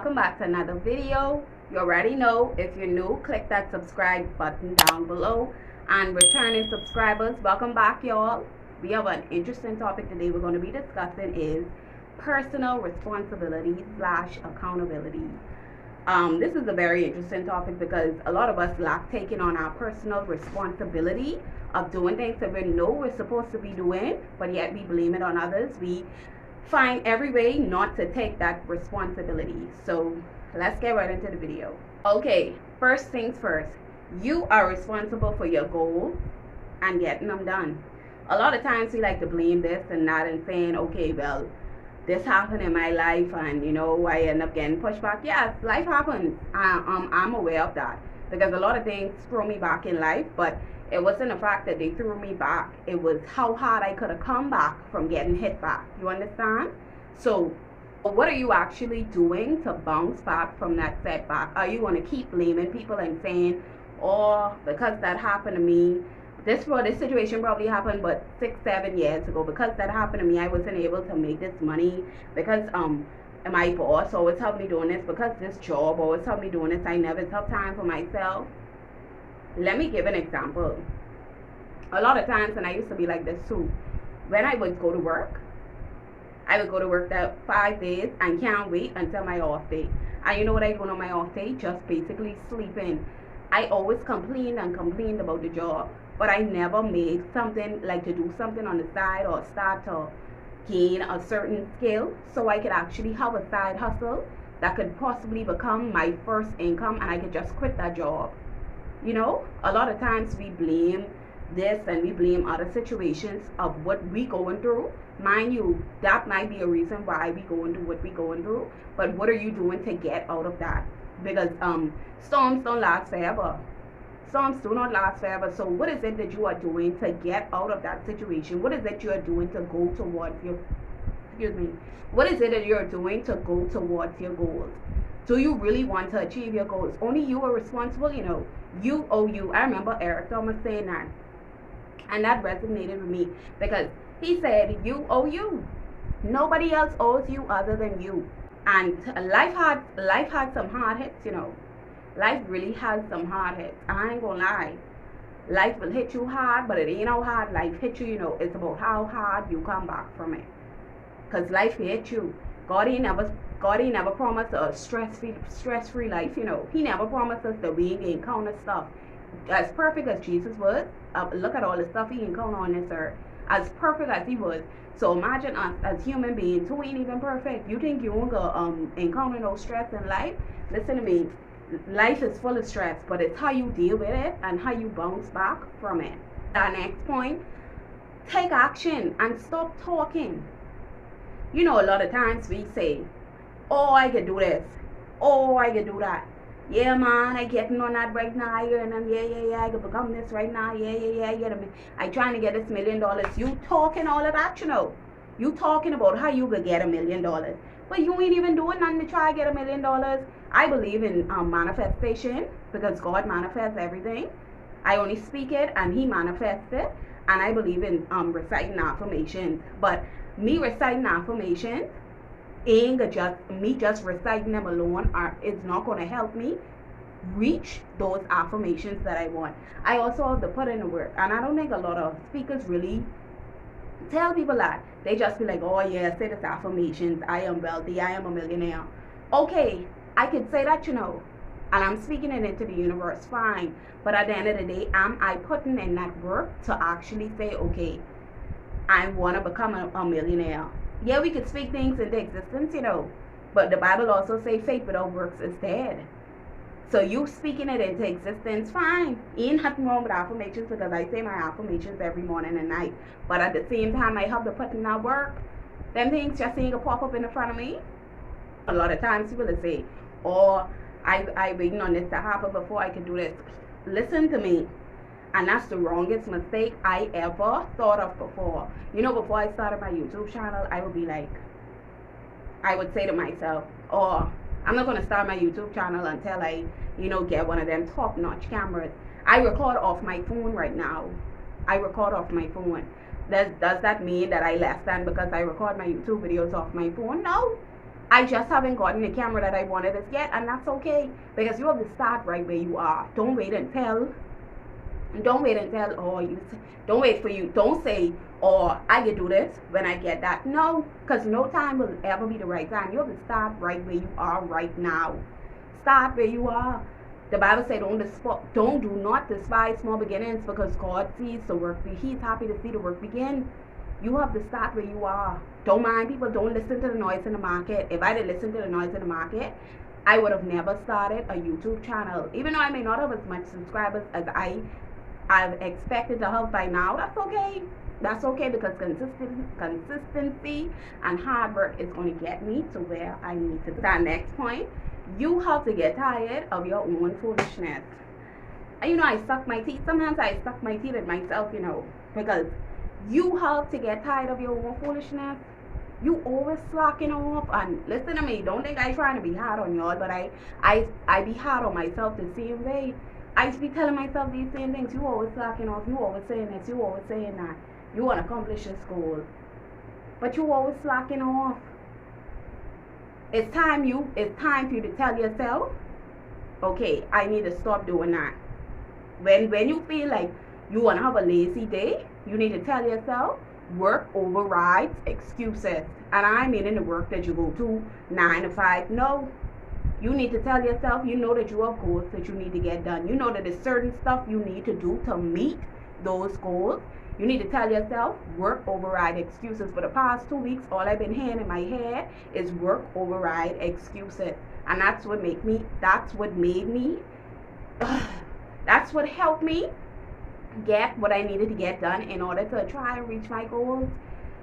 welcome back to another video. You already know, if you're new, click that subscribe button down below. And returning subscribers, welcome back, y'all. We have an interesting topic today we're going to be discussing is personal responsibility / accountability. This is a very interesting topic because a lot of us lack taking on our personal responsibility of doing things that we know we're supposed to be doing, but yet we blame it on others. We find every way not to take that responsibility. So let's get right into the video. Okay, first things first, you are responsible for your goal and getting them done. A lot of times we like to blame this and that and saying, okay, well, this happened in my life and I end up getting pushed back. Yes, life happens. I'm aware of that because a lot of things throw me back in life, but it wasn't the fact that they threw me back. It was how hard I could have come back from getting hit back. You understand? So what are you actually doing to bounce back from that setback? Are you going to keep blaming people and saying, oh, because that happened to me, this situation probably happened but 6-7 years ago, because that happened to me I wasn't able to make this money, because my boss always helped me doing this, because this job always helped me doing this, I never took time for myself. Let me give an example. A lot of times, and I used to be like this too, when I would go to work, I would go to work that 5 days and can't wait until my off day. And you know what I do on my off day? Just basically sleeping. I always complained about the job, but I never made something like to do something on the side or start to gain a certain skill so I could actually have a side hustle that could possibly become my first income and I could just quit that job. A lot of times we blame this and we blame other situations of what we going through. Mind you, that might be a reason why we going through what we going through, but what are you doing to get out of that? Because storms don't last forever. Storms do not last forever. So what is it that you are doing to get out of that situation? What is it you are doing to go towards your what is it that you're doing to go towards your goals? Do you really want to achieve your goals? Only you are responsible, you owe you. I remember Eric Thomas saying that, and that resonated with me because he said, you owe you. Nobody else owes you other than you. And life had some hard hits, Life really has some hard hits. I ain't gonna lie. Life will hit you hard, but it ain't how hard life hit you, It's about how hard you come back from it. Because life hit you. God ain't never promised a stress-free life, He never promised us that we ain't encounter stuff. As perfect as Jesus was, look at all the stuff He encountered on this earth. As perfect as He was. So imagine us as human beings who ain't even perfect. You think you won't go encounter no stress in life? Listen to me. Life is full of stress, but it's how you deal with it and how you bounce back from it. Our next point, take action and stop talking. A lot of times we say, oh, I can do this. Oh, I can do that. Yeah, man, I getting on that right now. And yeah, I can become this right now. Yeah. I trying to get this $1 million. You talking all of that, You talking about how you could get $1 million. But you ain't even doing nothing to try to get $1 million. I believe in manifestation because God manifests everything. I only speak it and He manifests it. And I believe in reciting affirmations. But me reciting affirmations ain't just reciting them alone it's not going to help me reach those affirmations that I want. I also have to put in the work, and I don't think a lot of speakers really tell people that. They just be like, oh yeah, say this affirmations, I am wealthy, I am a millionaire. Okay, I could say that, and I'm speaking it into the universe, fine, but at the end of the day, am I putting in that work to actually say, okay, I want to become a millionaire? Yeah, we could speak things into existence, but the Bible also say faith without works is dead. So you speaking it into existence, fine. Ain't nothing wrong with affirmations because I say my affirmations every morning and night. But at the same time, I have to put in that work. Them things just ain't gonna pop up in the front of me. A lot of times people will say, oh, I waiting on this to happen before I can do this. Listen to me. And that's the wrongest mistake I ever thought of before. Before I started my YouTube channel, I would say to myself, oh, I'm not going to start my YouTube channel until I, get one of them top-notch cameras. I record off my phone right now. I record off my phone. Does that mean that I less than because I record my YouTube videos off my phone? No. I just haven't gotten the camera that I wanted as yet, and that's okay, because you have to start right where you are. Don't wait until or don't wait for you, don't say, or I can do this when I get that. No, because no time will ever be the right time. You have to start right where you are right now. Start where you are. The Bible said, do not despise small beginnings, because God sees the work. He's happy to see the work begin. You have to start where you are. Don't mind people. Don't listen to the noise in the market. If I didn't listen to the noise in the market, I would have never started a YouTube channel. Even though I may not have as much subscribers as I've expected to have by now, that's okay. That's okay, because consistency and hard work is going to get me to where I need to be. That next point, you have to get tired of your own foolishness. You know, I suck my teeth. Sometimes I suck my teeth at myself, you know, because you have to get tired of your own foolishness. You always slacking off. And listen to me, don't think I trying to be hard on y'all, but I be hard on myself the same way. I be telling myself these same things. You always slacking off. You always saying this. You always saying that. You want to accomplish this goal, but you always slacking off. It's time for you to tell yourself, okay, I need to stop doing that. When you feel like you want to have a lazy day, you need to tell yourself, work overrides excuses. And I mean in the work that you go to 9 to 5. No. You need to tell yourself, you know that you have goals that you need to get done. You know that there's certain stuff you need to do to meet those goals. You need to tell yourself, work override excuses. For the past 2 weeks, all I've been hearing in my head is work override excuses. And that's what made me, that's what helped me get what I needed to get done in order to try and reach my goals.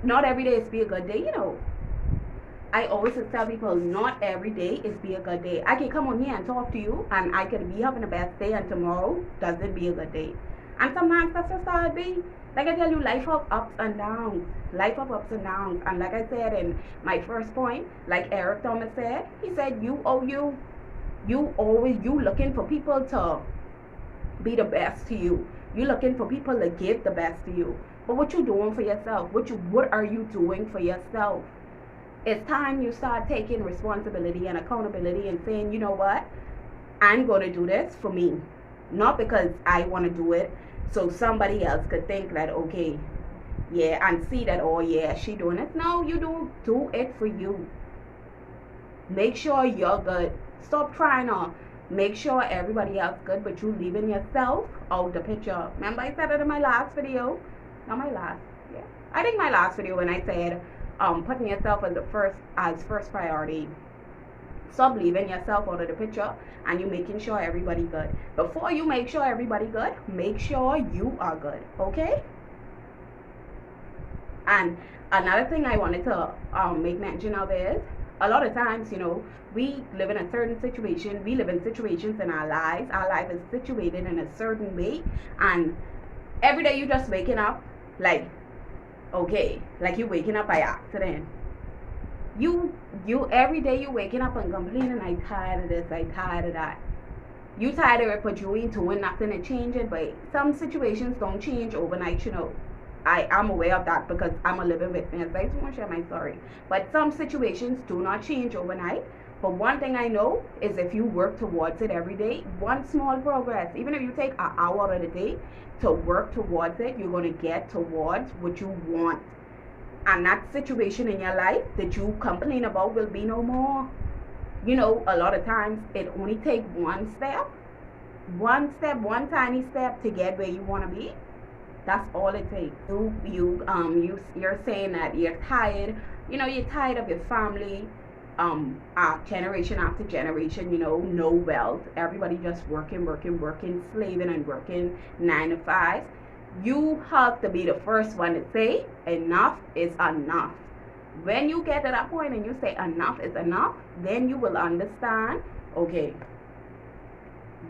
Not every day is be a good day, you know. I always tell people, not every day is be a good day. I can come on here and talk to you, and I can be having the best day, and tomorrow doesn't be a good day. And sometimes that's just how it be. Like I tell you, life of ups and downs. Life of ups and downs. And like I said in my first point, like Eric Thomas said, he said, you looking for people to be the best to you. You looking for people to give the best to you. But what you doing for yourself? What are you doing for yourself? It's time you start taking responsibility and accountability and saying, you know what? I'm going to do this for me. Not because I want to do it so somebody else could think that, okay, yeah, and see that, oh yeah, she doing it. No, you don't do it for you. Make sure you're good. Stop trying to make sure everybody else good, but you leaving yourself out the picture. Remember I said it in my last video? Not my last, yeah. I think my last video when I said putting yourself as first priority. Stop leaving yourself out of the picture and you making sure everybody good. Before you make sure everybody good, make sure you are good, okay? And another thing I wanted to make mention of is, a lot of times, you know, we live in a certain situation. We live in situations in our lives. Our life is situated in a certain way, and every day you just waking up like, okay, like you waking up by accident. You every day you waking up and complaining, I tired of this, I tired of that. You tired of it, but you ain't doing nothing to change it. But some situations don't change overnight, you know. I'm aware of that because I'm a living witness. I just want to share my story. But some situations do not change overnight. But one thing I know is if you work towards it every day, one small progress, even if you take an hour out of the day to work towards it, you're going to get towards what you want. And that situation in your life that you complain about will be no more. You know, a lot of times it only takes one step, one tiny step to get where you want to be. That's all it takes. You're saying that you're tired. You know, you're tired of your family. Generation after generation, you know, no wealth. Everybody just working, slaving and working 9 to 5. You have to be the first one to say enough is enough. When you get to that point and you say enough is enough, then you will understand, okay,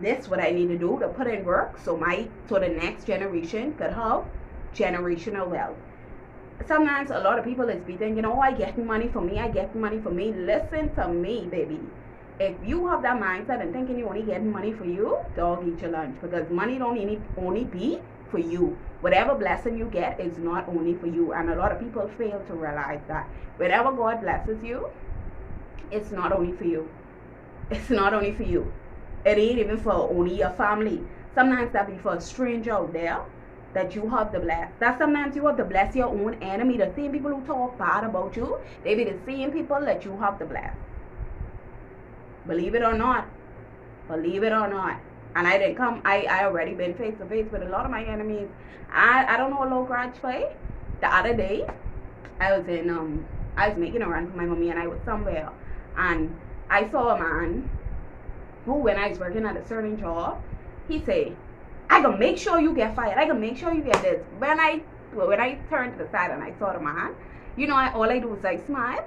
this is what I need to do to put in work so the next generation could have generational wealth. Sometimes a lot of people is be thinking, oh, I getting money for me, I getting money for me. Listen to me, baby. If you have that mindset and thinking you only getting money for you, dog, eat your lunch, because money don't only be for you. Whatever blessing you get is not only for you, and a lot of people fail to realize that. Whenever God blesses you, it's not only for you. It's not only for you. It ain't even for only your family. Sometimes that be for a stranger out there that you have to bless. That sometimes you have to bless your own enemy. The same people who talk bad about you, they be the same people that you have to bless. Believe it or not. Believe it or not. And I didn't come, I already been face to face with a lot of my enemies. I don't know a low grudge fight. The other day, I was making a run for my mommy, and I was somewhere, and I saw a man who, when I was working at a certain job, he said, I can make sure you get fired. I can make sure you get this. When I turned to the side and I saw the man, all I do is I smile.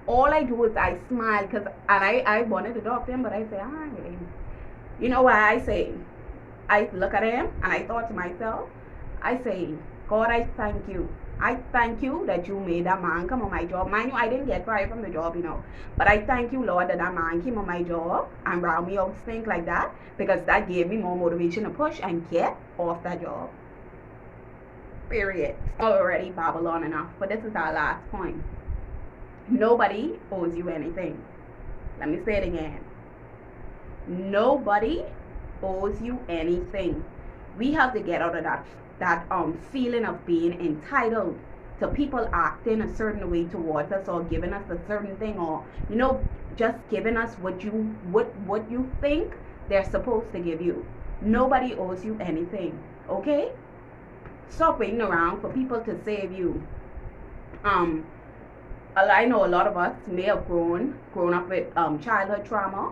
All I do is I smile, and I wanted to talk to him, but I said, you know why I say? I look at him and I thought to myself, I say, God, I thank you. I thank you that you made that man come on my job. Mind you, I didn't get fired from the job, But I thank you, Lord, that man came on my job and round me out stink like that, because that gave me more motivation to push and get off that job. Period. Already babble on enough, but this is our last point. Nobody owes you anything. Let me say it again. Nobody owes you anything. We have to get out of that feeling of being entitled to people acting a certain way towards us, or giving us a certain thing, or just giving us what you think they're supposed to give you. Nobody owes you anything. Okay? Stop waiting around for people to save you. I know a lot of us may have grown up with childhood trauma,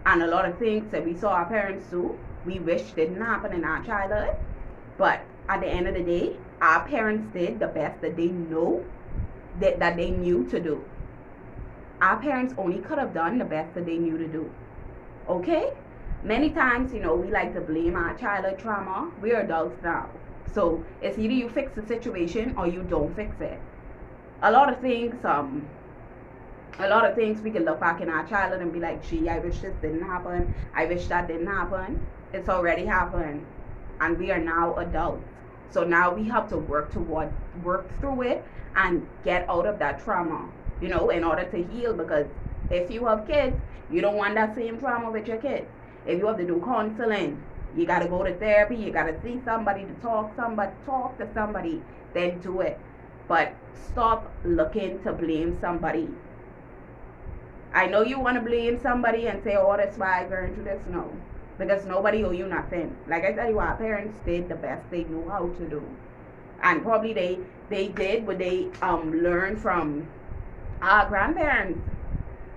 and a lot of things that we saw our parents do, we wish didn't happen in our childhood. But at the end of the day, our parents did the best that they know that they knew to do. Our parents only could have done the best that they knew to do. Okay? Many times, we like to blame our childhood trauma. We're adults now. So it's either you fix the situation or you don't fix it. A lot of things we can look back in our childhood and be like, gee, I wish this didn't happen. I wish that didn't happen. It's already happened. And we are now adults. So now we have to work through it and get out of that trauma, in order to heal. Because if you have kids, you don't want that same trauma with your kids. If you have to do counseling, you got to go to therapy, you got to see somebody to talk to somebody, then do it. But stop looking to blame somebody. I know you want to blame somebody and say, oh, that's why I got into this. No. Because nobody owe you nothing. Like I tell you, our parents did the best they knew how to do. And probably they did what they learned from our grandparents.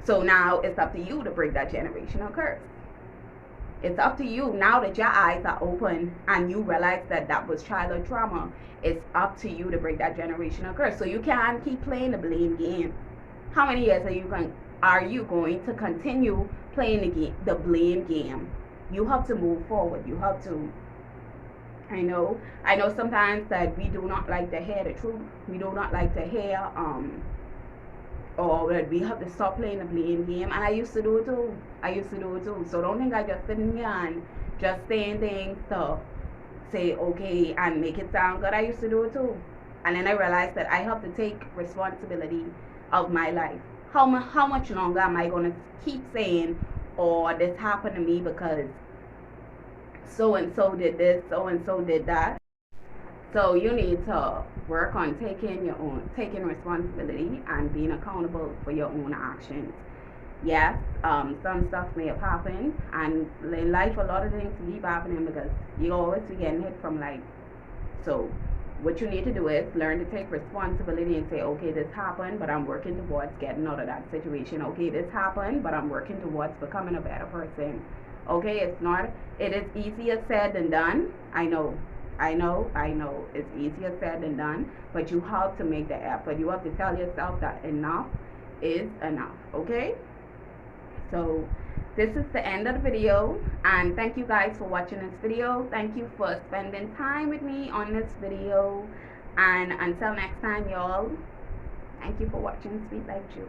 So now it's up to you to break that generational curse. It's up to you, now that your eyes are open and you realize that was childhood trauma. It's up to you to break that generational curse. So you can't keep playing the blame game. How many years are you going to continue playing the blame game? You have to move forward. You have to. I know sometimes that we do not like to hear the truth. We do not like to hear or that we have to stop playing the blame game. And I used to do it too. So don't think I just sitting here and just saying things to say okay and make it sound good. I used to do it too. And then I realized that I have to take responsibility of my life. How much longer am I going to keep saying, oh, this happened to me because so and so did this, so and so did that? So you need to work on taking responsibility and being accountable for your own actions. Yes, some stuff may have happened, and in life a lot of things keep happening because you always be getting hit from life. So what you need to do is learn to take responsibility and say, okay, this happened, but I'm working towards getting out of that situation. Okay, this happened, but I'm working towards becoming a better person. Okay, it is easier said than done. I know. It's easier said than done, but you have to make the effort. You have to tell yourself that enough is enough. Okay? So this is the end of the video, and thank you guys for watching this video. Thank you for spending time with me on this video, and until next time, y'all, thank you for watching Sweet Life Jewel.